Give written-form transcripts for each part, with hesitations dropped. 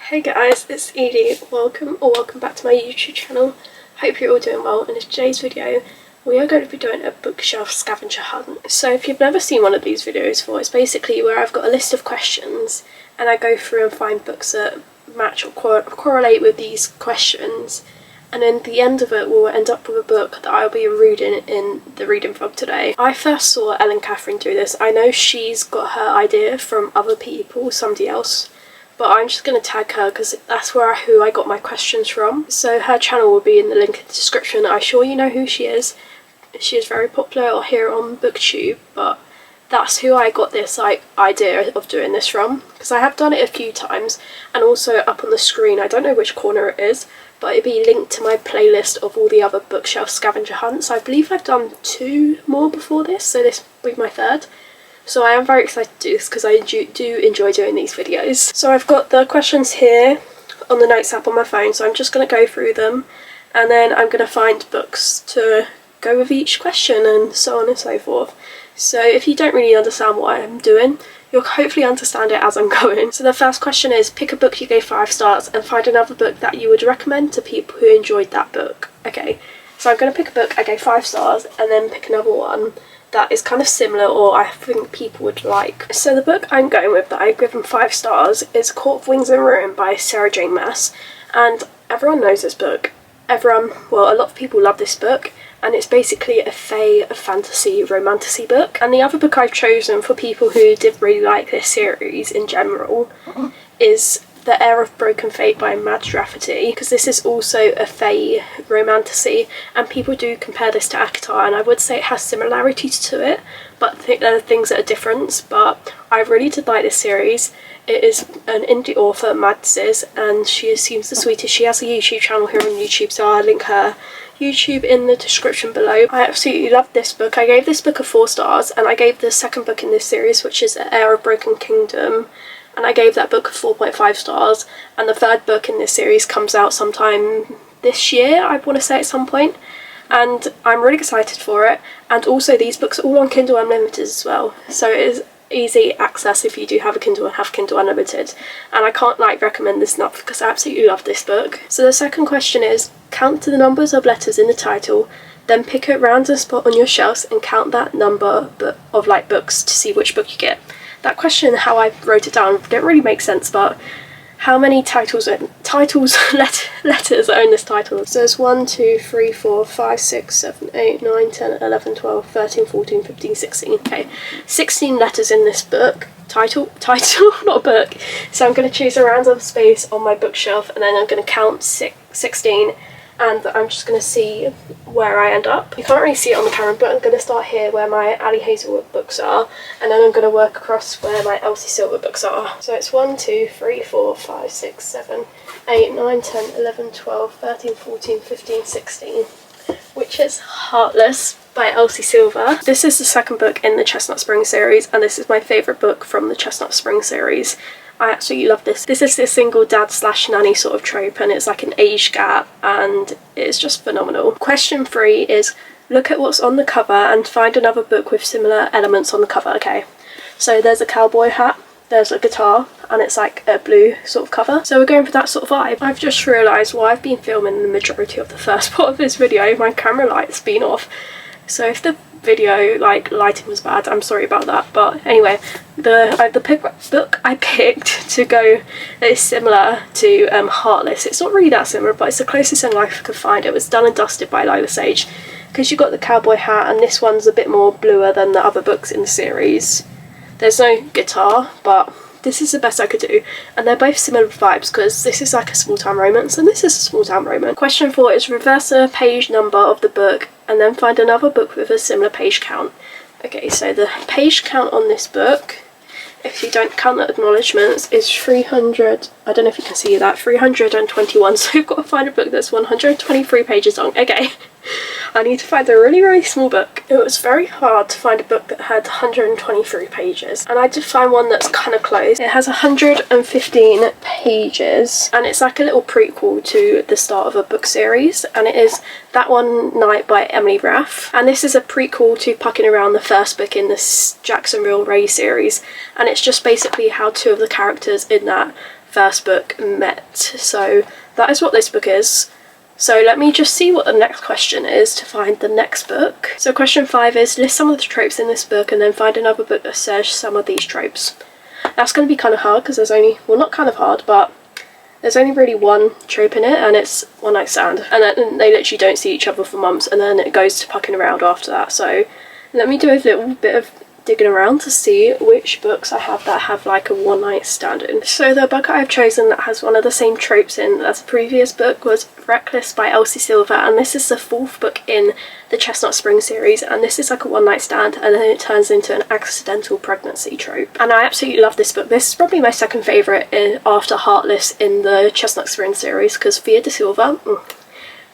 Hey guys, it's Edie. Welcome back to my YouTube channel. Hope you're all doing well. In today's video, we are going to be doing a bookshelf scavenger hunt. So if you've never seen one of these videos before, it's basically where I've got a list of questions and I go through and find books that match or correlate with these questions. And then at the end of it, we'll end up with a book that I'll be reading in the reading vlog today. I first saw Ellen Catherine do this. I know she's got her idea from other people, somebody else, but I'm just going to tag her because that's who I got my questions from. So her channel will be in the link in the description. I'm sure you know who she is. She is very popular here on BookTube, but that's who I got this idea of doing this from, because I have done it a few times, and also up on the screen, I don't know which corner it is, but it'll be linked to my playlist of all the other bookshelf scavenger hunts. I believe I've done 2 more before this, so this will be my 3rd. So I am very excited to do this because I do enjoy doing these videos. So I've got the questions here on the notes app on my phone, so I'm just going to go through them and then I'm going to find books to go with each question and so on and so forth. So if you don't really understand what I'm doing, you'll hopefully understand it as I'm going. So the first question is, pick a book you gave 5 stars and find another book that you would recommend to people who enjoyed that book. Okay, so I'm going to pick a book I gave 5 stars and then pick another one that is kind of similar or I think people would like. So the book I'm going with that I've given 5 stars is Court of Wings and Ruin by Sarah J Maas, and everyone knows this book. A lot of people love this book, and it's basically a fantasy romantasy book. And the other book I've chosen for people who did really like this series in general is The Heir of Broken Fate by Mads Rafferty, because this is also a fae romantasy, and people do compare this to ACOTAR, and I would say it has similarities to it, but I think there are things that are different. But I really did like this series. It is an indie author, Mads's, and she seems the sweetest. She has a YouTube channel here on YouTube, so I'll link her YouTube in the description below. I absolutely loved this book. I gave this book a 4 stars, and I gave the second book in this series, which is The Heir of Broken Kingdom, and I gave that book 4.5 stars, and the 3rd book in this series comes out sometime this year, I want to say at some point, and I'm really excited for it. And also these books are all on Kindle Unlimited as well, so it is easy access if you do have a Kindle and have Kindle Unlimited, and I can't recommend this enough because I absolutely love this book. So the second question is, count to the numbers of letters in the title, then pick a random spot on your shelves and count that number of books to see which book you get. That question, how I wrote it down, didn't really make sense, but how many letters are in this title? So there's 1, 2, 3, 4, 5, 6, 7, 8, 9, 10, 11, 12, 13, 14, 15, 16. Okay, 16 letters in this book. Title, not book. So I'm going to choose a random space on my bookshelf and then I'm going to count 16. And I'm just going to see where I end up. You can't really see it on the camera, but I'm going to start here where my Ali Hazelwood books are, and then I'm going to work across where my Elsie Silver books are. So it's 1, 2, 3, 4, 5, 6, 7, 8, 9, 10, 11, 12, 13, 14, 15, 16, which is Heartless by Elsie Silver. This is the second book in the Chestnut Spring series, and this is my favourite book from the Chestnut Spring series. I absolutely love this. This is the single dad / nanny sort of trope, and it's like an age gap, and it's just phenomenal. Question 3 is, look at what's on the cover and find another book with similar elements on the cover. Okay, so there's a cowboy hat, there's a guitar, and it's like a blue sort of cover. So we're going for that sort of vibe. I've just realised while I've been filming the majority of the first part of this video, my camera light's been off. So if the video lighting was bad, I'm sorry about that, but anyway, the book I picked to go is similar to Heartless. It's not really that similar, but it's the closest thing I could find. It was Done and Dusted by Lila Sage, because you got the cowboy hat, and this one's a bit more bluer than the other books in the series. There's no guitar, but this is the best I could do, and they're both similar vibes because this is like a small town romance and this is a small town romance. Question 4 is, reverse the page number of the book and then find another book with a similar page count. Okay, so the page count on this book, if you don't count the acknowledgements, is 300, I don't know if you can see that, 321, so we've got to find a book that's 123 pages long. Okay, I need to find a really, really small book. It was very hard to find a book that had 123 pages, and I did find one that's kind of close. It has 115 pages, and it's like a little prequel to the start of a book series, and it is That One Night by Emily Raff, and this is a prequel to Pucking Around, the first book in this Jacksonville Ray series, and it's just basically how two of the characters in that first book met. So that is what this book is. So let me just see what the next question is to find the next book. So question 5 is list some of the tropes in this book and then find another book that says some of these tropes. That's going to be kind of hard because there's only, well, not kind of hard, but there's only really one trope in it, and it's one night stand. And then they literally don't see each other for months, and then it goes to pucking around after that. So let me do a little bit of digging around to see which books I have that have like a one night stand in. So the book I've chosen that has one of the same tropes in as the previous book was Reckless by Elsie Silver, and this is the 4th book in the Chestnut Spring series, and this is like a one night stand and then it turns into an accidental pregnancy trope. And I absolutely love this book. This is probably my second favourite after Heartless in the Chestnut Spring series, because Fia de Silva,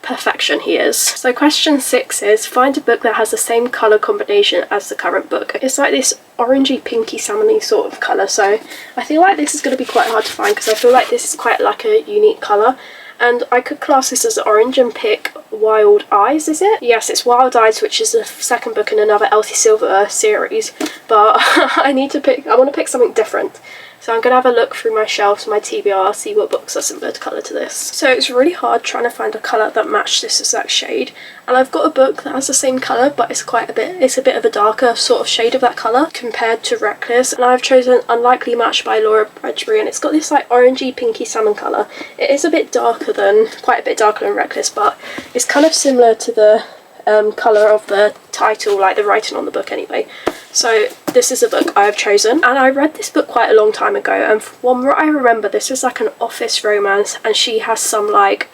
perfection he is. So question 6 is find a book that has the same colour combination as the current book. It's like this orangey pinky salmony sort of colour, so I feel like this is going to be quite hard to find because I feel like this is quite like a unique colour. And I could class this as orange and pick Wild Eyes, is it? Yes, it's Wild Eyes, which is the second book in another Elsie Silver series, but I want to pick something different. So I'm going to have a look through my shelves, my TBR, see what books are similar to colour to this. So it's really hard trying to find a colour that matched this exact shade. And I've got a book that has the same colour, but it's a bit of a darker sort of shade of that colour compared to Reckless. And I've chosen Unlikely Match by Laura Bradbury, and it's got this like orangey pinky salmon colour. It is quite a bit darker than Reckless, but it's kind of similar to the colour of the title, like the writing on the book anyway. So this is a book I have chosen, and I read this book quite a long time ago, and from what I remember this is like an office romance, and she has some like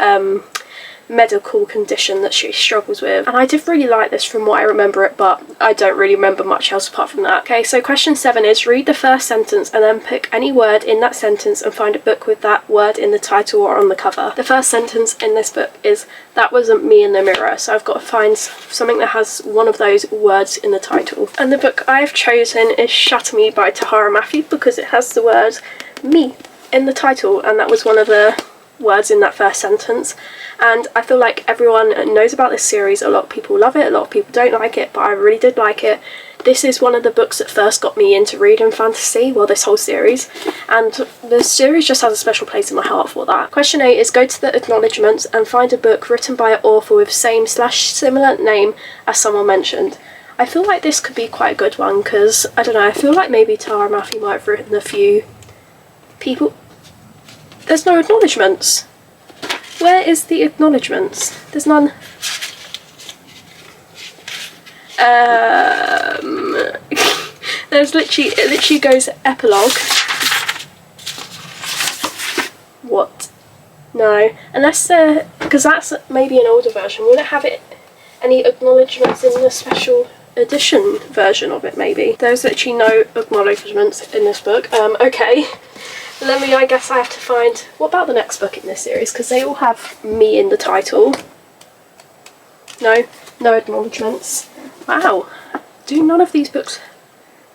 medical condition that she struggles with, and I did really like this from what I remember it, but I don't really remember much else apart from that. Okay, so question 7 is read the first sentence and then pick any word in that sentence and find a book with that word in the title or on the cover. The first sentence in this book is "That wasn't me in the mirror," so I've got to find something that has one of those words in the title. And the book I've chosen is Shatter Me by Tahara Mafi because it has the word me in the title, and that was one of the words in that first sentence. And I feel like everyone knows about this series. A lot of people love it, a lot of people don't like it, but I really did like it. This is one of the books that first got me into reading fantasy, well, this whole series, and the series just has a special place in my heart for that. Question 8 is go to the acknowledgements and find a book written by an author with same/similar name as someone mentioned. I feel like this could be quite a good one because, I don't know, I feel like maybe Tahara Mafi might have written a few people. There's no acknowledgements. Where is the acknowledgements? There's none. There's it literally goes epilogue. What? No, unless because that's maybe an older version. Will it have any acknowledgements in the special edition version of it? Maybe. There's literally no acknowledgements in this book. Okay. I guess I have to find, what about the next book in this series, because they all have me in the title. No acknowledgements. Wow, do none of these books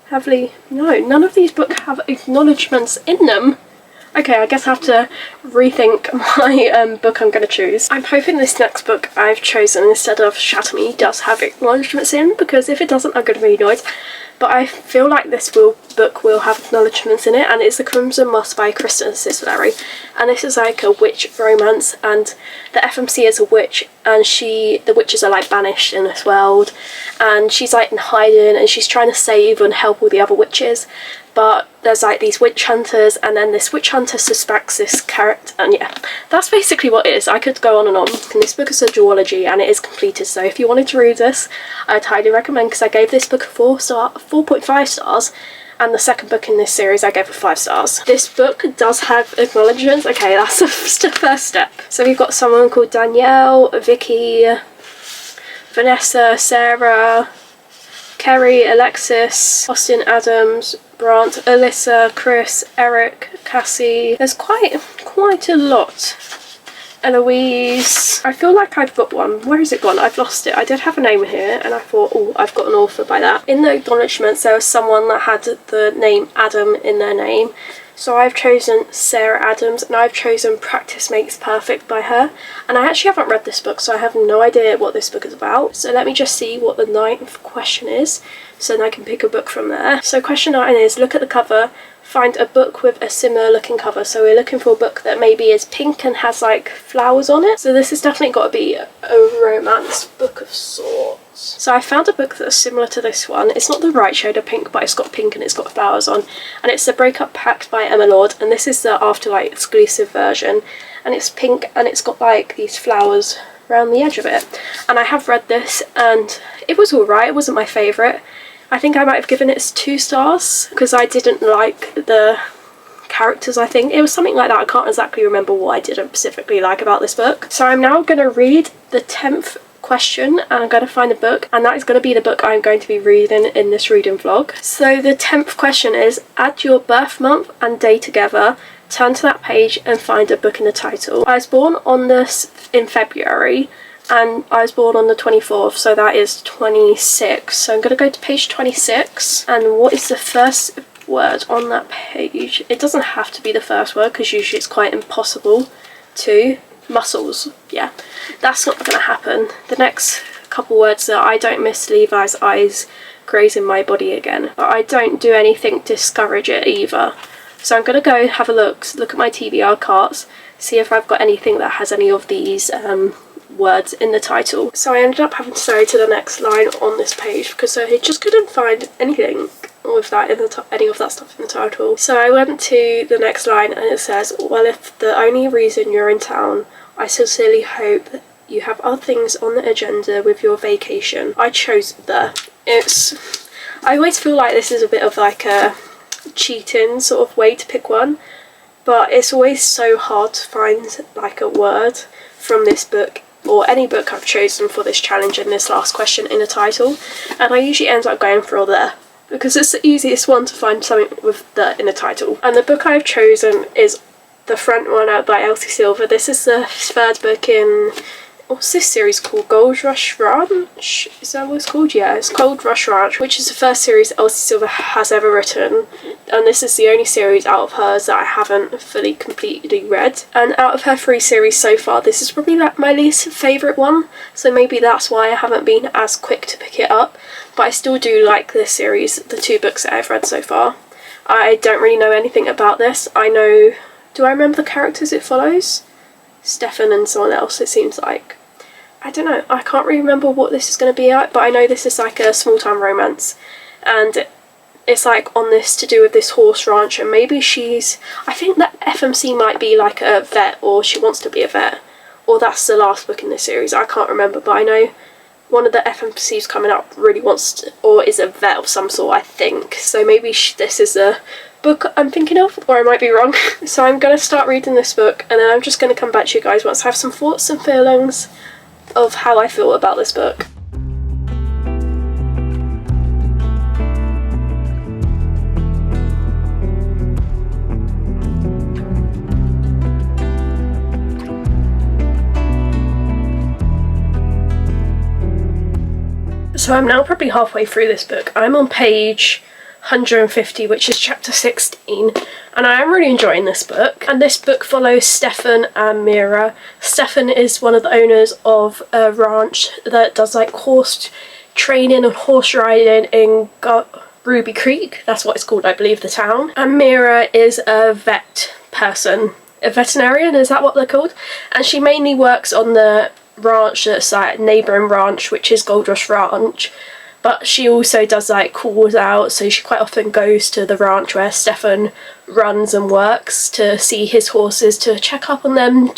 have none of these books have acknowledgements in them. Okay, I guess I have to rethink my book I'm going to choose. I'm hoping this next book I've chosen instead of Shatter Me does have acknowledgements in, because if it doesn't I'm going to be annoyed. But I feel like this book will have acknowledgements in it, and it's The Crimson Moss by Kristen Cicilleri. And this is like a witch romance, and the FMC is a witch, and the witches are like banished in this world, and she's like in hiding, and she's trying to save and help all the other witches. But there's like these witch hunters, and then this witch hunter suspects this character, and yeah, that's basically what it is. I could go on and on. And this book is a duology, and it is completed, so if you wanted to read this, I'd highly recommend, because I gave this book a 4.5 stars, and the second book in this series I gave it 5 stars. This book does have acknowledgements. Okay, that's the first step. So we've got someone called Danielle, Vicky, Vanessa, Sarah, Kerry, Alexis, Austin, Adams, Brant, Alyssa, Chris, Eric, Cassie. There's quite a lot. Eloise. I feel like I've got one. Where is it gone? I've lost it. I did have a name here, and I thought, oh, I've got an author by that. In the acknowledgements, there was someone that had the name Adam in their name. So I've chosen Sarah Adams, and I've chosen Practice Makes Perfect by her. And I actually haven't read this book, so I have no idea what this book is about. So let me just see what the 9th question is, so then I can pick a book from there. So question 9 is, look at the cover, find a book with a similar looking cover. So we're looking for a book that maybe is pink and has like flowers on it. So this has definitely got to be a romance book of sorts. So I found a book that's similar to this one. It's not the right shade of pink, but it's got pink and it's got flowers on. And it's The Breakup Pact by Emma Lord, and this is the Afterlight exclusive version. And it's pink and it's got like these flowers around the edge of it. And I have read this and it was alright, it wasn't my favourite. I think I might have given it 2 stars because I didn't like the characters. I think it was something like that. I can't exactly remember what I didn't specifically like about this book. So I'm now going to read the 10th question and I'm going to find a book, and that is going to be the book I'm going to be reading in this reading vlog. So the 10th question is, add your birth month and day together, turn to that page and find a book in the title. I was born on this in February, and I was born on the 24th, so that is 26. So I'm going to go to page 26, and what is the first word on that page? It doesn't have to be the first word because usually it's quite impossible to. Muscles, yeah, that's not going to happen. The next couple words are, I don't miss Levi's eyes grazing my body again, but I don't do anything to discourage it either. So I'm going to go have a look at my TBR cards, see if I've got anything that has any of these words in the title. So I ended up having to go to the next line on this page because I just couldn't find anything with that in any of that stuff in the title. So I went to the next line and it says, well, if the only reason you're in town, I sincerely hope that you have other things on the agenda with your vacation. I chose I always feel like this is a bit of like a cheating sort of way to pick one, but it's always so hard to find like a word from this book or any book I've chosen for this challenge in this last question in a title, and I usually end up going for the, because it's the easiest one to find something with the in a title. And the book I've chosen is The Front Runner by Elsie Silver. This is the 3rd book in, what's this series called? Gold Rush Ranch? Is that what it's called? Yeah, it's Gold Rush Ranch, which is the first series Elsie Silver has ever written. And this is the only series out of hers that I haven't fully completely read. And out of her 3 series so far, this is probably like my least favourite one. So maybe that's why I haven't been as quick to pick it up. But I still do like this series, the 2 books that I've read so far. I don't really know anything about this. Do I remember the characters it follows? Stefan and someone else, it seems like. I don't know, I can't really remember what this is going to be at, but I know this is like a small town romance, and it's like on this to do with this horse ranch, and maybe I think that FMC might be like a vet, or she wants to be a vet, or that's the last book in this series, I can't remember, but I know one of the FMCs coming up really wants to, or is a vet of some sort, I think, so maybe this is a book I'm thinking of, or I might be wrong. So I'm going to start reading this book, and then I'm just going to come back to you guys once I have some thoughts and feelings of how I feel about this book. So I'm now probably halfway through this book. I'm on page 150, which is chapter 16, and I am really enjoying this book. And this book follows Stefan and Mira. Stefan is one of the owners of a ranch that does like horse training and horse riding in Ruby Creek, that's what it's called, I believe, the town. And Mira is a vet person, a veterinarian, is that what they're called? And she mainly works on the ranch that's like neighbouring ranch, which is Gold Rush Ranch. But she also does like calls out, so she quite often goes to the ranch where Stefan runs and works to see his horses, to check up on them,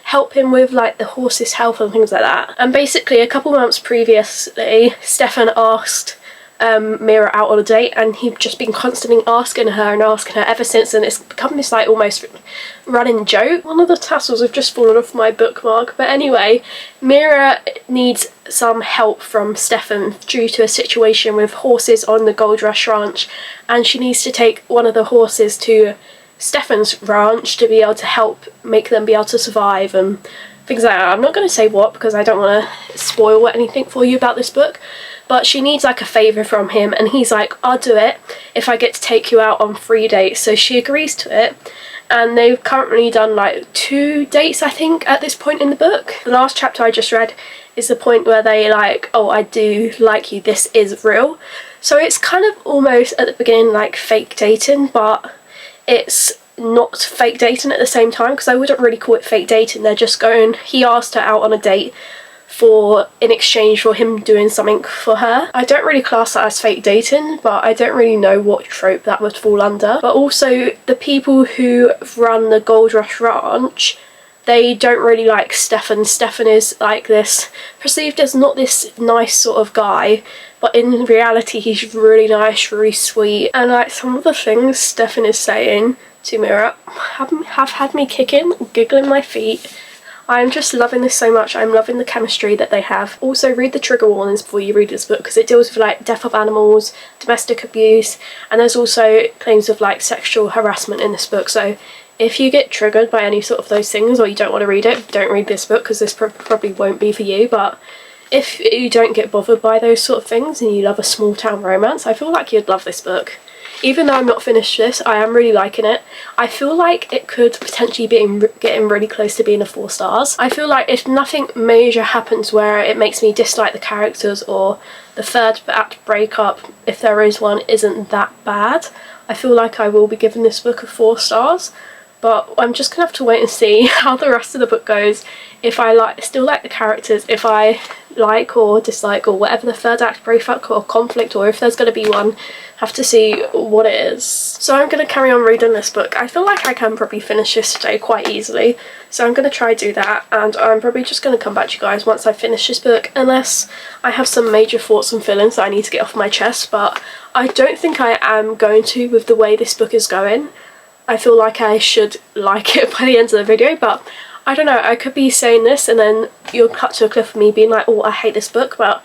help him with like the horse's health and things like that. And basically a couple months previously, Stefan asked Mira out on a date, and he'd just been constantly asking her ever since, and it's become this like almost running joke. One of the tassels have just fallen off my bookmark, but anyway, Mira needs some help from Stefan due to a situation with horses on the Gold Rush Ranch, and she needs to take one of the horses to Stefan's ranch to be able to help make them be able to survive and things like that. I'm not going to say what because I don't want to spoil anything for you about this book, but she needs like a favour from him, and he's like, I'll do it if I get to take you out on 3 dates. So she agrees to it, and they've currently done like 2 dates, I think, at this point in the book. The last chapter I just read is the point where they like, oh, I do like you, this is real. So it's kind of almost at the beginning like fake dating, but it's not fake dating at the same time, because I wouldn't really call it fake dating. They're just going, he asked her out on a date in exchange for him doing something for her. I don't really class that as fake dating, but I don't really know what trope that would fall under. But also the people who run the Gold Rush Ranch, they don't really like Stefan. Stefan is like this, perceived as not this nice sort of guy, but in reality he's really nice, really sweet, and like some of the things Stefan is saying to Mira have had me kicking, giggling my feet. I'm just loving this so much. I'm loving the chemistry that they have. Also, read the trigger warnings before you read this book, because it deals with like death of animals, domestic abuse, and there's also claims of like sexual harassment in this book. So if you get triggered by any sort of those things, or you don't want to read it, don't read this book, because this probably won't be for you. But if you don't get bothered by those sort of things and you love a small town romance, I feel like you'd love this book. Even though I'm not finished this, I am really liking it. I feel like it could potentially be getting really close to being a 4 stars. I feel like if nothing major happens where it makes me dislike the characters, or the 3rd act breakup, if there is one, isn't that bad, I feel like I will be giving this book a 4 stars. But I'm just gonna have to wait and see how the rest of the book goes. If I still like the characters, if I like or dislike, or whatever the 3rd act breakup or conflict, or if there's going to be one, have to see what it is. So I'm going to carry on reading this book. I feel like I can probably finish this today quite easily, so I'm going to try do that, and I'm probably just going to come back to you guys once I finish this book, unless I have some major thoughts and feelings that I need to get off my chest. But I don't think I am going to, with the way this book is going. I feel like I should like it by the end of the video, but I don't know, I could be saying this and then you'll cut to a clip of me being like, oh, I hate this book. But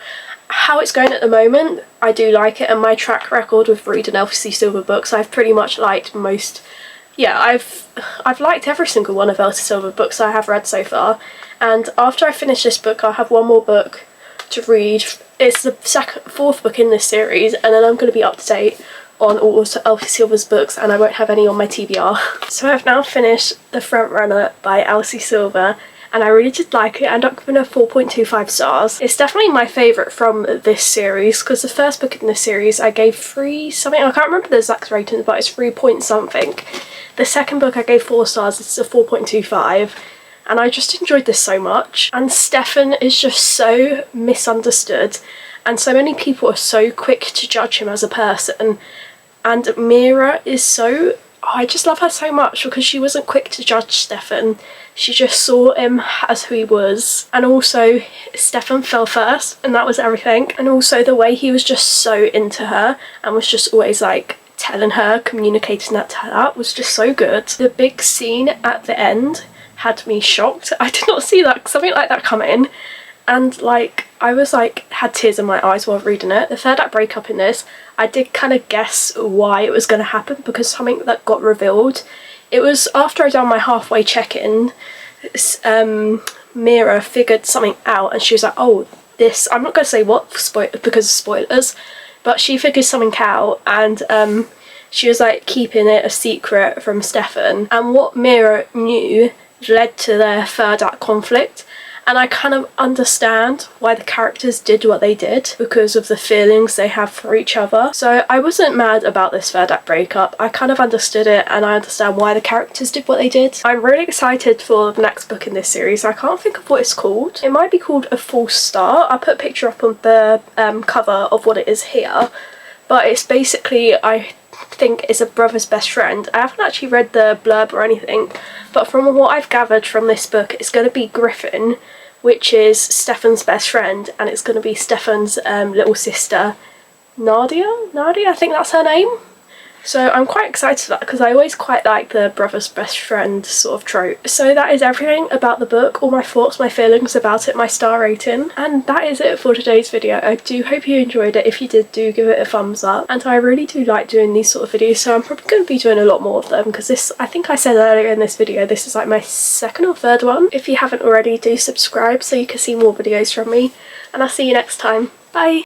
how it's going at the moment, I do like it, and my track record with reading Elsie Silver books, I've pretty much liked most. Yeah, I've liked every single one of Elsie Silver books I have read so far, and after I finish this book I'll have one more book to read. It's the 4th book in this series, and then I'm going to be up to date on all of Elsie Silver's books, and I won't have any on my TBR. So I've now finished The Front Runner by Elsie Silver, and I really did like it. I ended up giving it 4.25 stars. It's definitely my favourite from this series, because the first book in this series I gave 3 something, I can't remember the exact rating, but it's 3 point something. The second book I gave 4 stars, it's a 4.25, and I just enjoyed this so much. And Stefan is just so misunderstood, and so many people are so quick to judge him as a person, and Mira is so, I just love her so much, because she wasn't quick to judge Stefan. She just saw him as who he was, and also Stefan fell first, and that was everything. And also the way he was just so into her and was just always like telling her, communicating that to her, was just so good. The big scene at the end had me shocked. I did not see that, something like that coming, and like I was like, had tears in my eyes while reading it. The 3rd act breakup in this, I did kind of guess why it was going to happen, because something that got revealed. It was after I'd done my halfway check-in, Mira figured something out, and she was like, oh, this, I'm not going to say what because of spoilers, but she figured something out, and she was like keeping it a secret from Stefan, and what Mira knew led to their 3rd act conflict. And I kind of understand why the characters did what they did, because of the feelings they have for each other. So I wasn't mad about this 3rd act breakup. I kind of understood it, and I understand why the characters did what they did. I'm really excited for the next book in this series. I can't think of what it's called. It might be called A False Star. I'll put a picture up on the cover of what it is here. But it's basically, I think, is a brother's best friend. I haven't actually read the blurb or anything, but from what I've gathered from this book, it's going to be Griffin, which is Stefan's best friend, and it's going to be Stefan's little sister, Nadia, I think that's her name. So I'm quite excited for that, because I always quite like the brother's best friend sort of trope. So that is everything about the book, all my thoughts, my feelings about it, my star rating, and that is it for today's video. I do hope you enjoyed it. If you did, do give it a thumbs up, and I really do like doing these sort of videos, so I'm probably going to be doing a lot more of them, because this, I think I said earlier in this video, this is like my 2nd or 3rd one. If you haven't already, do subscribe so you can see more videos from me, and I'll see you next time. Bye!